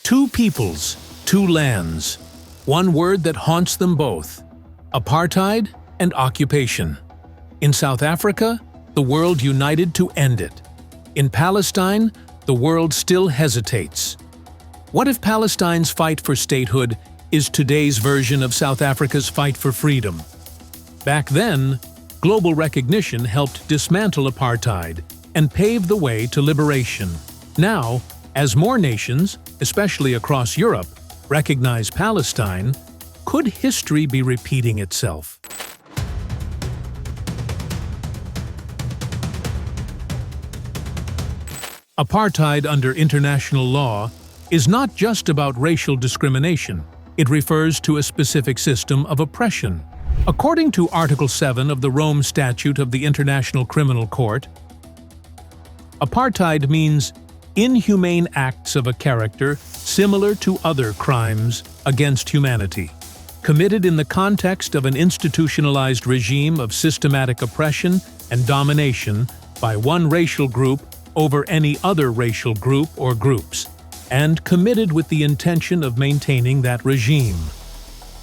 Two peoples, two lands. One word that haunts them both: apartheid and occupation. In South Africa, the world united to end it. In Palestine, the world still hesitates. What if Palestine's fight for statehood is today's version of South Africa's fight for freedom? Back then, global recognition helped dismantle apartheid and pave the way to liberation. Now, as more nations, especially across Europe, recognize Palestine, could history be repeating itself? Apartheid under international law is not just about racial discrimination. It refers to a specific system of oppression. According to Article 7 of the Rome Statute of the International Criminal Court, apartheid means inhumane acts of a character similar to other crimes against humanity, committed in the context of an institutionalized regime of systematic oppression and domination by one racial group over any other racial group or groups, and committed with the intention of maintaining that regime.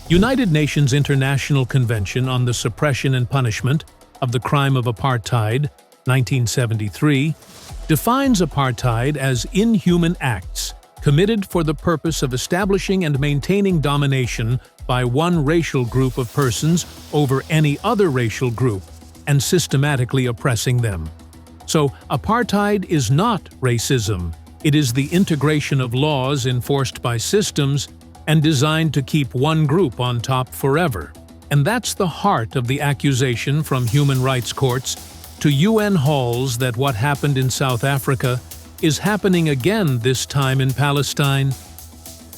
United Nations International Convention on the Suppression and Punishment of the Crime of Apartheid, 1973, defines apartheid as inhuman acts committed for the purpose of establishing and maintaining domination by one racial group of persons over any other racial group and systematically oppressing them. So, apartheid is not racism. It is the integration of laws enforced by systems and designed to keep one group on top forever. And that's the heart of the accusation from human rights courts to UN halls that what happened in South Africa is happening again, this time in Palestine.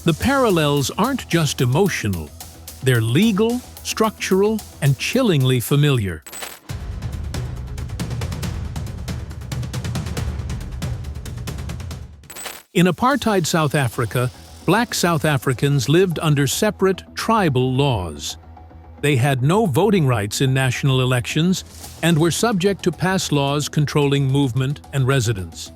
The parallels aren't just emotional. They're legal, structural, and chillingly familiar. In apartheid South Africa, Black South Africans lived under separate tribal laws. They had no voting rights in national elections and were subject to pass laws controlling movement and residence.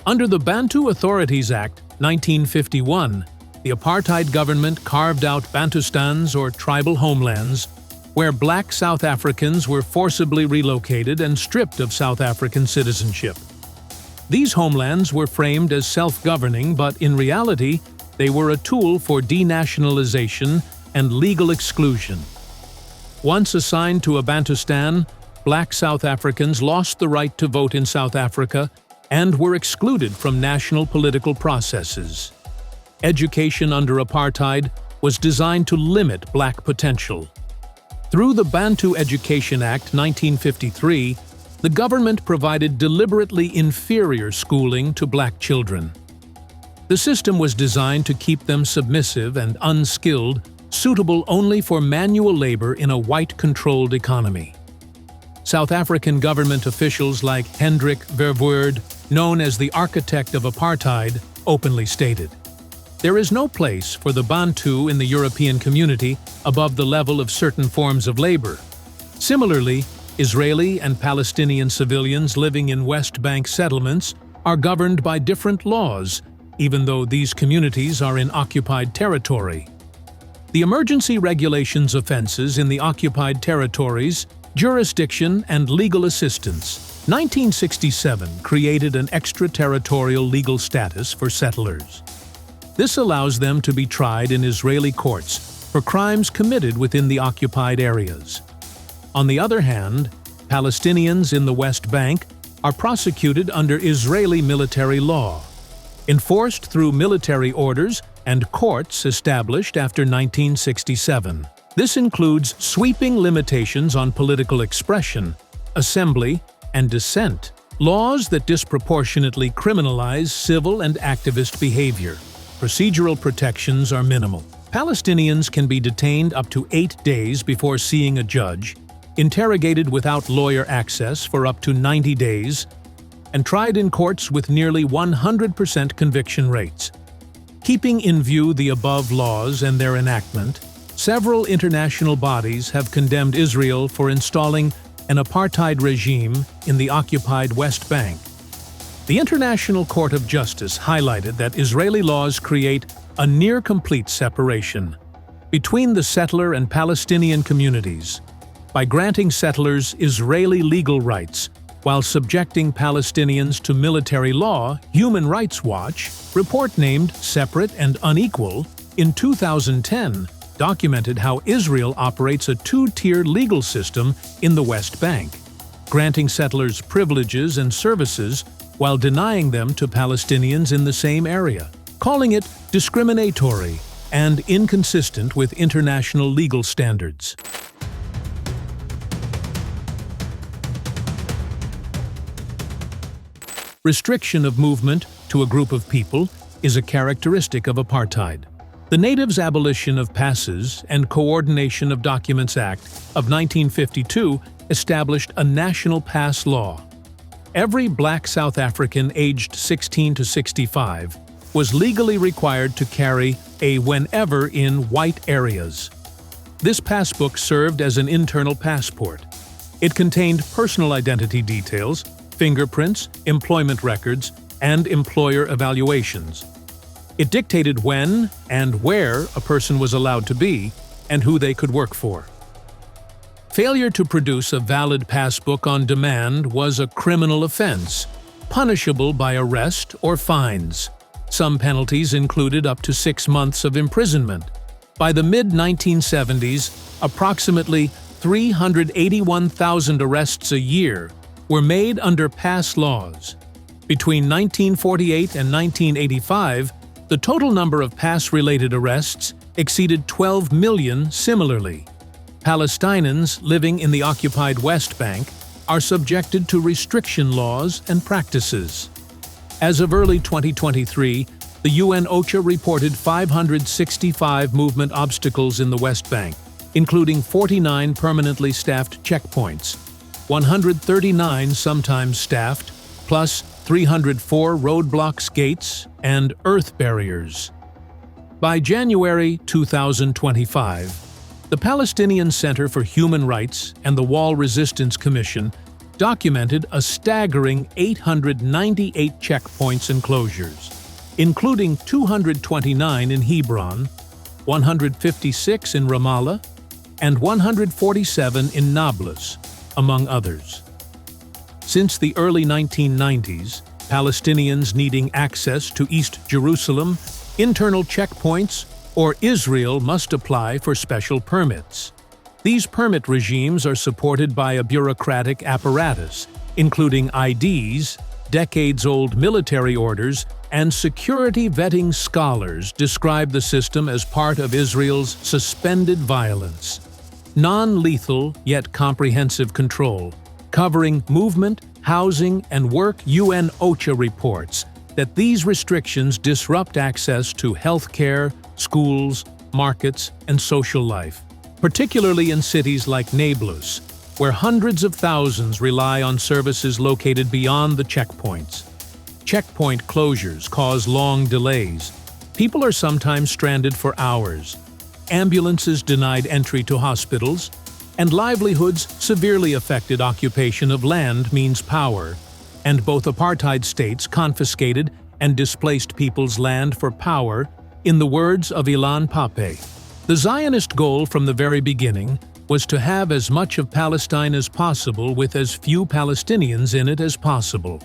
Under the Bantu Authorities Act, 1951, the apartheid government carved out Bantustans or tribal homelands, where Black South Africans were forcibly relocated and stripped of South African citizenship. These homelands were framed as self-governing, but in reality, they were a tool for denationalization and legal exclusion. Once assigned to a Bantustan, Black South Africans lost the right to vote in South Africa and were excluded from national political processes. Education under apartheid was designed to limit Black potential. Through the Bantu Education Act, 1953, the government provided deliberately inferior schooling to Black children. The system was designed to keep them submissive and unskilled, suitable only for manual labor in a white-controlled economy. South African government officials like Hendrik Verwoerd, known as the architect of apartheid, openly stated, "There is no place for the Bantu in the European community above the level of certain forms of labor." Similarly, Israeli and Palestinian civilians living in West Bank settlements are governed by different laws, even though these communities are in occupied territory. The emergency regulations offenses in the occupied territories, jurisdiction, and legal assistance, 1967 created an extraterritorial legal status for settlers. This allows them to be tried in Israeli courts for crimes committed within the occupied areas. On the other hand, Palestinians in the West Bank are prosecuted under Israeli military law, enforced through military orders and courts established after 1967. This includes sweeping limitations on political expression, assembly, and dissent, laws that disproportionately criminalize civil and activist behavior. Procedural protections are minimal. Palestinians can be detained up to 8 days before seeing a judge, interrogated without lawyer access for up to 90 days, and tried in courts with nearly 100% conviction rates. Keeping in view the above laws and their enactment, several international bodies have condemned Israel for installing an apartheid regime in the occupied West Bank. The International Court of Justice highlighted that Israeli laws create a near-complete separation between the settler and Palestinian communities by granting settlers Israeli legal rights while subjecting Palestinians to military law. Human Rights Watch report named Separate and Unequal in 2010 documented how Israel operates a two-tier legal system in the West Bank, granting settlers privileges and services while denying them to Palestinians in the same area, calling it discriminatory and inconsistent with international legal standards. Restriction of movement to a group of people is a characteristic of apartheid. The Natives' Abolition of Passes and Coordination of Documents Act of 1952 established a national pass law. Every black South African aged 16 to 65 was legally required to carry a whenever in white areas. This passbook served as an internal passport. It contained personal identity details, fingerprints, employment records, and employer evaluations. It dictated when and where a person was allowed to be and who they could work for. Failure to produce a valid passbook on demand was a criminal offense, punishable by arrest or fines. Some penalties included up to 6 months of imprisonment. By the mid-1970s, approximately 381,000 arrests a year were made under pass laws. Between 1948 and 1985, the total number of pass-related arrests exceeded 12 million similarly. Palestinians living in the occupied West Bank are subjected to restriction laws and practices. As of early 2023, the UN OCHA reported 565 movement obstacles in the West Bank, including 49 permanently staffed checkpoints, 139 sometimes staffed, plus 304 roadblocks, gates, and earth barriers. By January 2025, the Palestinian Center for Human Rights and the Wall Resistance Commission documented a staggering 898 checkpoints and closures, including 229 in Hebron, 156 in Ramallah, and 147 in Nablus, among others. Since the early 1990s, Palestinians needing access to East Jerusalem, internal checkpoints, or Israel must apply for special permits. These permit regimes are supported by a bureaucratic apparatus, including IDs, decades-old military orders, and security vetting scholars describe the system as part of Israel's suspended violence. Non-lethal yet comprehensive control, covering movement, housing, and work. UN OCHA reports that these restrictions disrupt access to health care, schools, markets, and social life, particularly in cities like Nablus, where hundreds of thousands rely on services located beyond the checkpoints. Checkpoint closures cause long delays. People are sometimes stranded for hours, ambulances denied entry to hospitals, and livelihoods severely affected. Occupation of land means power, and both apartheid states confiscated and displaced people's land for power, in the words of Ilan Pape. The Zionist goal from the very beginning was to have as much of Palestine as possible with as few Palestinians in it as possible.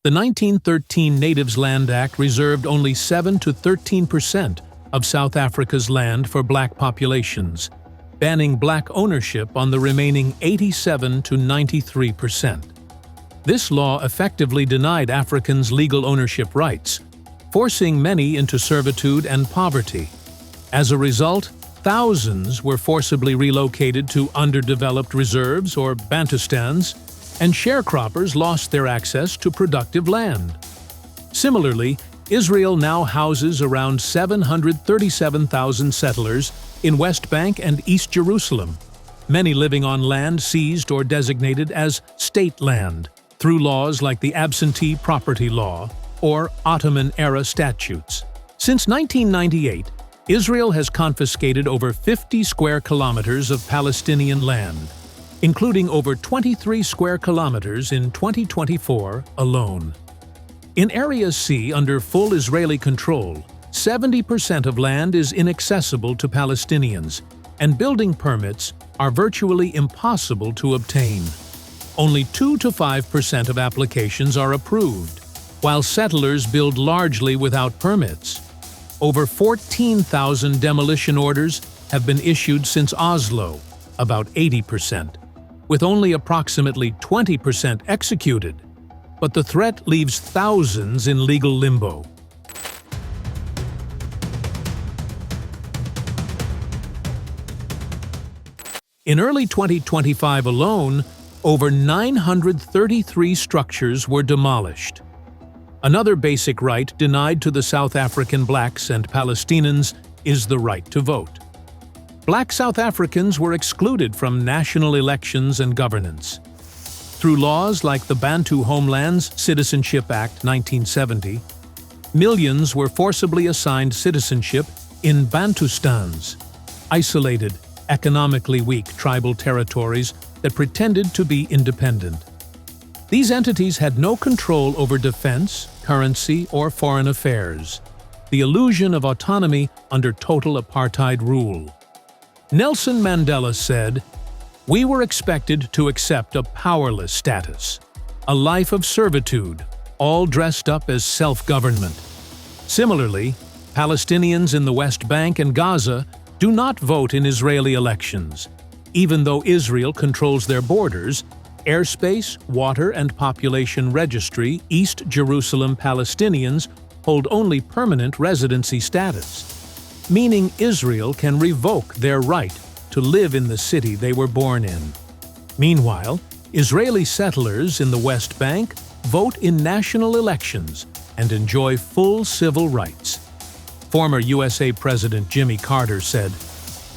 The 1913 Natives Land Act reserved only 7 to 13% of South Africa's land for black populations, banning black ownership on the remaining 87 to 93%. This law effectively denied Africans legal ownership rights, forcing many into servitude and poverty. As a result, thousands were forcibly relocated to underdeveloped reserves or bantustans, and sharecroppers lost their access to productive land. Similarly, Israel now houses around 737,000 settlers in West Bank and East Jerusalem, many living on land seized or designated as state land through laws like the Absentee Property Law or Ottoman-era statutes. Since 1998, Israel has confiscated over 50 square kilometers of Palestinian land, including over 23 square kilometers in 2024 alone. In Area C under full Israeli control, 70% of land is inaccessible to Palestinians, and building permits are virtually impossible to obtain. Only 2 to 5% of applications are approved, while settlers build largely without permits. Over 14,000 demolition orders have been issued since Oslo, about 80%, with only approximately 20% executed. But the threat leaves thousands in legal limbo. In early 2025 alone, over 933 structures were demolished. Another basic right denied to the South African blacks and Palestinians is the right to vote. Black South Africans were excluded from national elections and governance. Through laws like the Bantu Homelands Citizenship Act 1970, millions were forcibly assigned citizenship in Bantustans, isolated, economically weak tribal territories that pretended to be independent. These entities had no control over defense, currency, or foreign affairs, the illusion of autonomy under total apartheid rule. Nelson Mandela said, "We were expected to accept a powerless status, a life of servitude, all dressed up as self-government." Similarly, Palestinians in the West Bank and Gaza do not vote in Israeli elections. Even though Israel controls their borders, airspace, water, and population registry, East Jerusalem Palestinians hold only permanent residency status, meaning Israel can revoke their right to live in the city they were born in. Meanwhile, Israeli settlers in the West Bank vote in national elections and enjoy full civil rights. Former USA President Jimmy Carter said,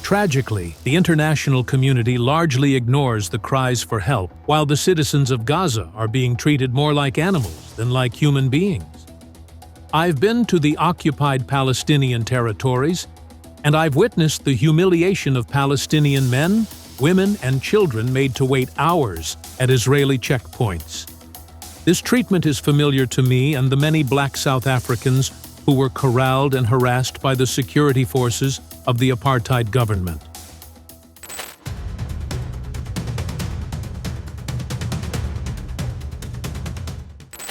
"Tragically, the international community largely ignores the cries for help, while the citizens of Gaza are being treated more like animals than like human beings." I've been to the occupied Palestinian territories, and I've witnessed the humiliation of Palestinian men, women, and children made to wait hours at Israeli checkpoints. This treatment is familiar to me and the many black South Africans who were corralled and harassed by the security forces of the apartheid government.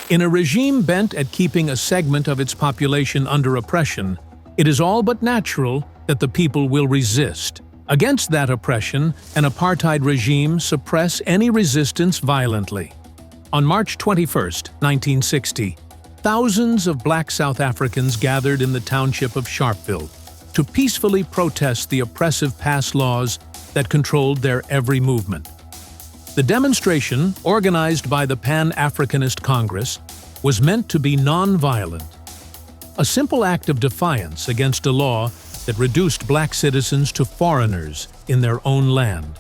In a regime bent at keeping a segment of its population under oppression, it is all but natural that the people will resist. Against that oppression, an apartheid regime suppress any resistance violently. On March 21, 1960, thousands of black South Africans gathered in the township of Sharpeville to peacefully protest the oppressive pass laws that controlled their every movement. The demonstration, organized by the Pan-Africanist Congress, was meant to be non-violent, a simple act of defiance against a law that reduced black citizens to foreigners in their own land.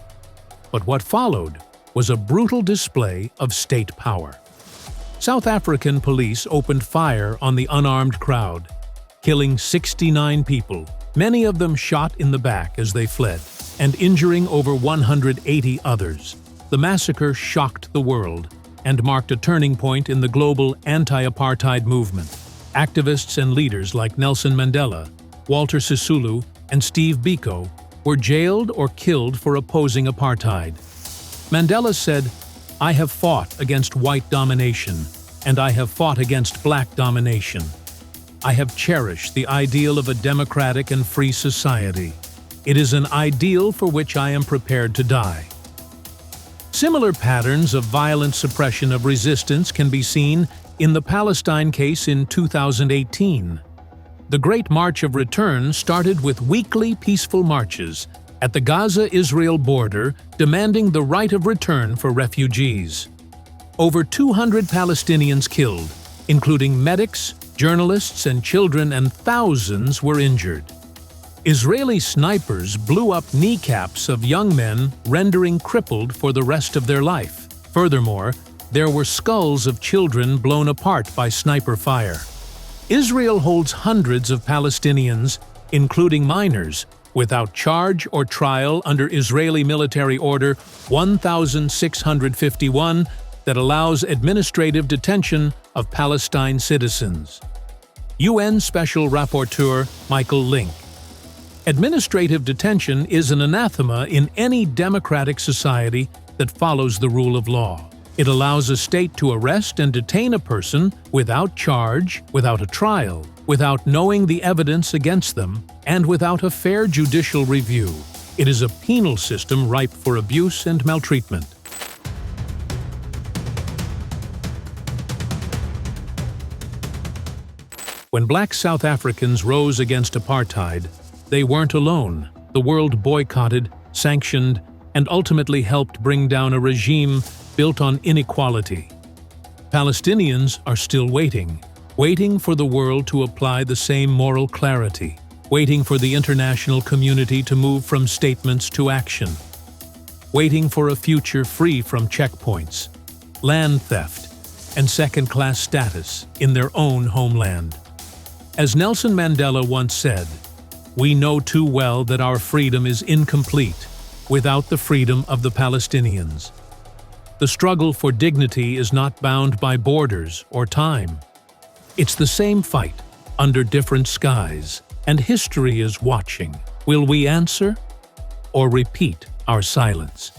But what followed was a brutal display of state power. South African police opened fire on the unarmed crowd, killing 69 people, many of them shot in the back as they fled, and injuring over 180 others. The massacre shocked the world and marked a turning point in the global anti-apartheid movement. Activists and leaders like Nelson Mandela, Walter Sisulu, and Steve Biko were jailed or killed for opposing apartheid. Mandela said, "I have fought against white domination, and I have fought against black domination. I have cherished the ideal of a democratic and free society. It is an ideal for which I am prepared to die." Similar patterns of violent suppression of resistance can be seen in the Palestine case in 2018. The Great March of Return started with weekly peaceful marches at the Gaza-Israel border demanding the right of return for refugees. Over 200 Palestinians killed, including medics, journalists, and children, and thousands were injured. Israeli snipers blew up kneecaps of young men, rendering crippled for the rest of their life. Furthermore, there were skulls of children blown apart by sniper fire. Israel holds hundreds of Palestinians including minors, without charge or trial under Israeli Military Order 1651 that allows administrative detention of Palestine citizens. UN Special Rapporteur Michael Link. Administrative detention is an anathema in any democratic society that follows the rule of law. It allows a state to arrest and detain a person without charge, without a trial, without knowing the evidence against them, and without a fair judicial review. It is a penal system ripe for abuse and maltreatment. When Black South Africans rose against apartheid, they weren't alone. The world boycotted, sanctioned, and ultimately helped bring down a regime built on inequality. Palestinians are still waiting for the world to apply the same moral clarity, waiting for the international community to move from statements to action, waiting for a future free from checkpoints, land theft, and second-class status in their own homeland. As Nelson Mandela once said, "We know too well that our freedom is incomplete without the freedom of the Palestinians." The struggle for dignity is not bound by borders or time. It's the same fight, under different skies, and history is watching. Will we answer or repeat our silence?